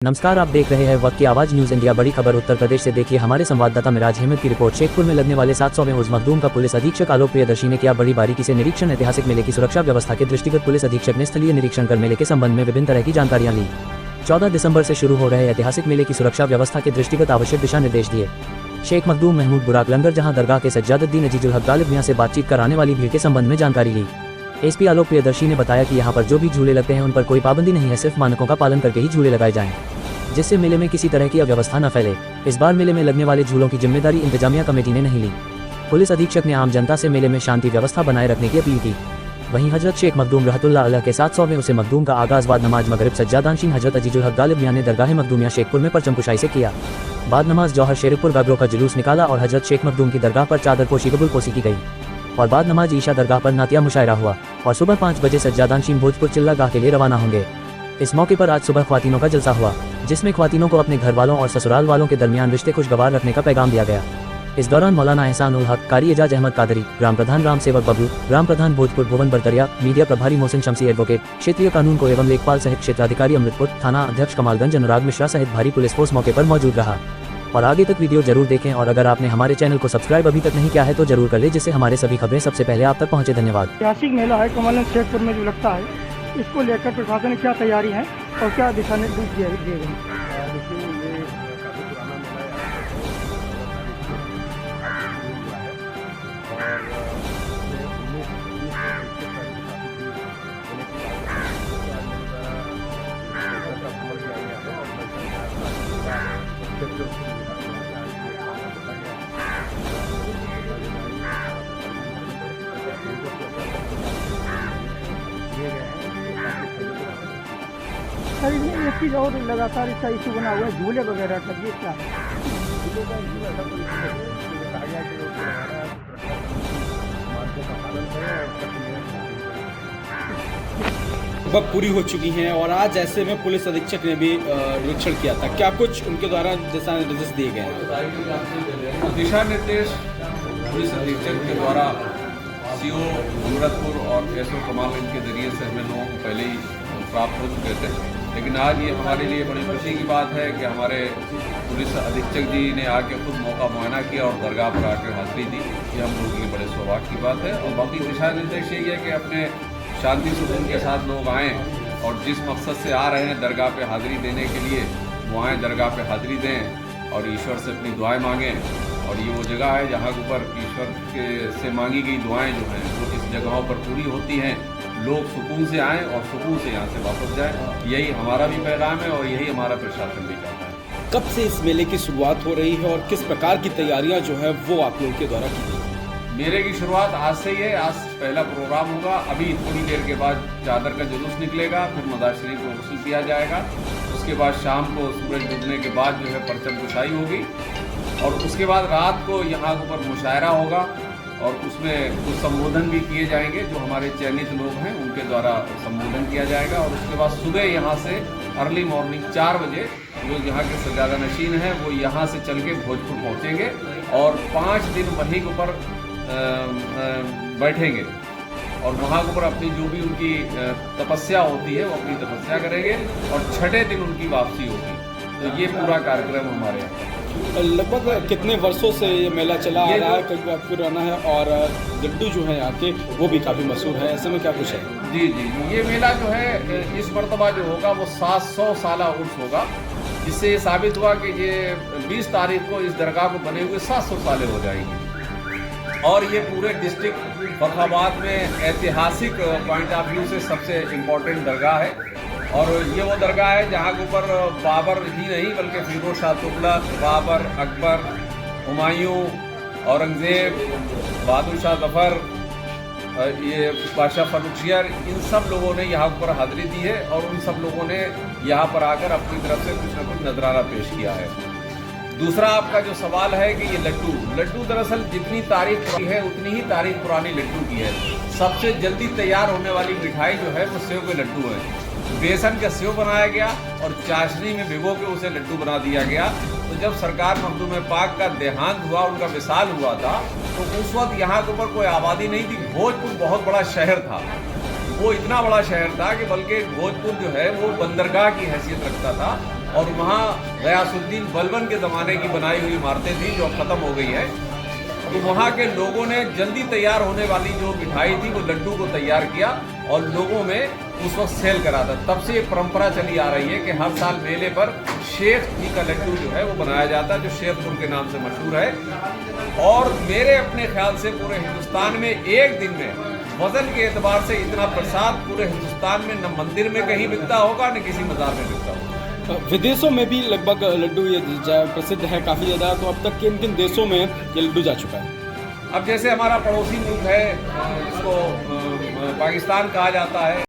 नमस्कार, आप देख रहे हैं वक्त की आवाज न्यूज इंडिया। बड़ी खबर उत्तर प्रदेश से देखिए हमारे संवाददाता मिराज अहमद की रिपोर्ट। शेखपुर में लगने वाले 700वें उर्स मखदूम का पुलिस अधीक्षक आलोक प्रियदर्शी ने किया बड़ी बारीकी से निरीक्षण। ऐतिहासिक मेले की सुरक्षा व्यवस्था के दृष्टिगत पुलिस अधीक्षक ने स्थलीय निरीक्षण कर मेले के संबंध में विभिन्न तरह की जानकारियां ली। 14 दिसंबर से शुरू हो रहे ऐतिहासिक मेले की सुरक्षा व्यवस्था के दृष्टिगत आवश्यक दिशा निर्देश दिए। शेख मखदूम महमूद बुराक लंगर जहां दरगाह के सज्जादुद्दीन अजीजुल हक गालिब मियां से बातचीत कर आने वाली भीड़ के संबंध में जानकारी ली। एसपी आलोक प्रियदर्शी ने बताया कि यहां पर जो भी झूले लगते हैं उन पर कोई पाबंदी नहीं है, सिर्फ मानकों का पालन करके ही झूले लगाए जाएं, जिससे मेले में किसी तरह की अव्यवस्था न फैले। इस बार मेले में लगने वाले झूलों की जिम्मेदारी इंतजामिया कमेटी ने नहीं ली। पुलिस अधीक्षक ने आम जनता से मेले में शांति व्यवस्था बनाए रखने की अपील की। वहीं हजरत शेख मखदूम रहमतुल्लाह अलैह के 700वें उर्स मखदूम का आगाज बाद नमाज मगरिब सज्जादानशीन हजरत अजीजुल हक गालिब मियां ने दरगाह मखदूमिया शेखपुर में परचम कुशाई से किया। बाद नमाज जौहर शेरपुर गागरों का जुलूस निकाला और हजरत शेख मखदूम की दरगाह पर चादर पोशी कबूल पोसी की गई और बाद नमाज ईशा दरगाह पर नातिया मुशायरा हुआ और सुबह 5 बजे सज्जादानशीन भोजपुर चिल्ला गाह के लिए रवाना होंगे। इस मौके पर आज सुबह ख्वातीनों का जलसा हुआ, जिसमें ख्वातीनों को अपने घर वालों और ससुराल वालों के दरमियान रिश्ते खुशगवार रखने का पैगाम दिया गया। इस दौरान मौलाना एहसान उल हक, कारी एजाज अहमद कादरी, ग्राम प्रधान राम सेवक बबलू, ग्राम प्रधान भोजपुर भुवन बरतरिया, मीडिया प्रभारी मोहसिन शमसी एडवोकेट, क्षेत्रीय कानून को एवं लेखपाल सहित क्षेत्राधिकारी अमृतपुर, थाना अध्यक्ष कमालगंज अनुराग मिश्रा सहित भारी पुलिस फोर्स मौके पर मौजूद रहा। और आगे तक वीडियो जरूर देखें और अगर आपने हमारे चैनल को सब्सक्राइब अभी तक नहीं किया है तो जरूर कर ले, जिससे हमारे सभी खबरें सबसे पहले आप तक पहुंचे। धन्यवाद। ऐतिहासिक मेला है कमलगंज शेखपुर में जो लगता है, इसको लेकर प्रशासन की क्या तैयारी है और क्या दिशा निर्देश दिए गए? सर इसमें एक चीज़ और लगातार इसका इशू बना हुआ है झूले वगैरह का, ये क्या वक्त पूरी हो चुकी हैं और आज ऐसे में पुलिस अधीक्षक ने भी निरीक्षण किया था। क्या कुछ उनके द्वारा दिशा निर्देश दिए गए हैं? दिशा निर्देश पुलिस अधीक्षक के द्वारा सीओ अमृतपुर और एसओ कमालगंज के जरिए से हमें लोगों को पहले ही प्राप्त हो चुके थे, लेकिन आज ये हमारे लिए बड़ी खुशी की बात है कि हमारे पुलिस अधीक्षक जी ने आके खुद मौका मुआयना किया और दरगाह पर आकर हाजिरी दी। ये हम लोगों के लिए बड़े सौभाग्य की बात है। और बाकी दिशा निर्देश यही है कि अपने शांति सुकून के साथ लोग आएँ और जिस मकसद से आ रहे हैं दरगाह पे हाजिरी देने के लिए, वो आएँ दरगाह पे हाजिरी दें और ईश्वर से अपनी दुआएं मांगें। और ये वो जगह है जहाँ के ऊपर ईश्वर के से मांगी गई दुआएं जो हैं वो इस जगहों पर पूरी होती हैं। लोग सुकून से आएँ और सुकून से यहाँ से वापस जाएँ, यही हमारा भी पैगाम है और यही हमारा प्रशासन भी चाहता है। कब से इस मेले की शुरुआत हो रही है और किस प्रकार की तैयारियां जो है वो आप लोगों के द्वारा की गई? मेले की शुरुआत आज से ही है। आज पहला प्रोग्राम होगा, अभी थोड़ी देर के बाद चादर का जुलूस निकलेगा, फिर मदार शरीफ को गस्ल किया जाएगा। उसके बाद शाम को सूरज डूबने के बाद जो है परचम कुशाई होगी और उसके बाद रात को यहाँ पर मुशायरा होगा और उसमें कुछ संबोधन भी किए जाएंगे। जो हमारे चयनित लोग हैं उनके द्वारा संबोधन किया जाएगा और उसके बाद सुबह यहाँ से अर्ली मॉर्निंग 4 बजे जो यहाँ के सज्जादा नशीन हैं वो यहाँ से चल के भोजपुर पहुँचेंगे और 5 दिन वहीं के ऊपर बैठेंगे और वहाँ के ऊपर अपनी जो भी उनकी तपस्या होती है वो अपनी तपस्या करेंगे और 6ठे दिन उनकी वापसी होगी। तो ये पूरा कार्यक्रम हमारे यहाँ लगभग कितने वर्षों से ये मेला चला आ रहा है, कई बार पुराना है और लड्डू जो है यहाँ के वो भी काफ़ी मशहूर है, ऐसे में क्या कुछ है? जी, ये मेला जो है इस मरतबा जो होगा वो 700 साला उर्स होगा, जिससे ये साबित हुआ कि ये 20 तारीख को इस दरगाह को बने हुए 700 सालें हो जाएंगी। और ये पूरे डिस्ट्रिक्ट फर्रुखाबाद में ऐतिहासिक पॉइंट ऑफ व्यू से सबसे इम्पोर्टेंट दरगाह है और ये वो दरगाह है जहाँ के ऊपर बाबर ही नहीं बल्कि फिरोज शाह तुगलक, बाबर, अकबर, हुमायूं, औरंगज़ेब, बहादुर शाह जफ़र, ये बादशाह फर्रुखशियर, इन सब लोगों ने यहाँ पर हाजिरी दी है और उन सब लोगों ने यहाँ पर आकर अपनी तरफ से कुछ न कुछ नजराना पेश किया है। दूसरा आपका जो सवाल है कि ये लड्डू दरअसल जितनी तारीख पुरानी है उतनी ही तारीख पुरानी लड्डू की है। सबसे जल्दी तैयार होने वाली मिठाई जो है वो सेव के लड्डू है। बेसन का सेव बनाया गया और चाशनी में भिगो के उसे लड्डू बना दिया गया। तो जब सरकार मखदूम पाक का देहांत हुआ, उनका विसाल हुआ था, तो उस वक्त यहाँ के ऊपर कोई आबादी नहीं थी। भोजपुर बहुत बड़ा शहर था, वो इतना बड़ा शहर था कि बल्कि भोजपुर जो है वो बंदरगाह की हैसियत रखता था और वहाँ गयासुद्दीन बलबन के ज़माने की बनाई हुई इमारतें थी जो अब ख़त्म हो गई हैं। तो वहाँ के लोगों ने जल्दी तैयार होने वाली जो मिठाई थी वो लड्डू को तैयार किया और लोगों में उस वक्त सेल करा था। तब से एक परंपरा चली आ रही है कि हर साल मेले पर शेख जी का लड्डू जो है वो बनाया जाता है, जो शेखपुर के नाम से मशहूर है। और मेरे अपने ख्याल से पूरे हिंदुस्तान में एक दिन में वजन के एतबार से इतना प्रसाद पूरे हिंदुस्तान में न मंदिर में कहीं बिकता होगा न किसी मजार में बिकता होगा। विदेशों में भी लगभग लड्डू ये प्रसिद्ध है काफ़ी ज़्यादा, तो अब तक किन किन देशों में ये लड्डू जा चुका है? अब जैसे हमारा पड़ोसी मुल्क है जिसको पाकिस्तान कहा जाता है,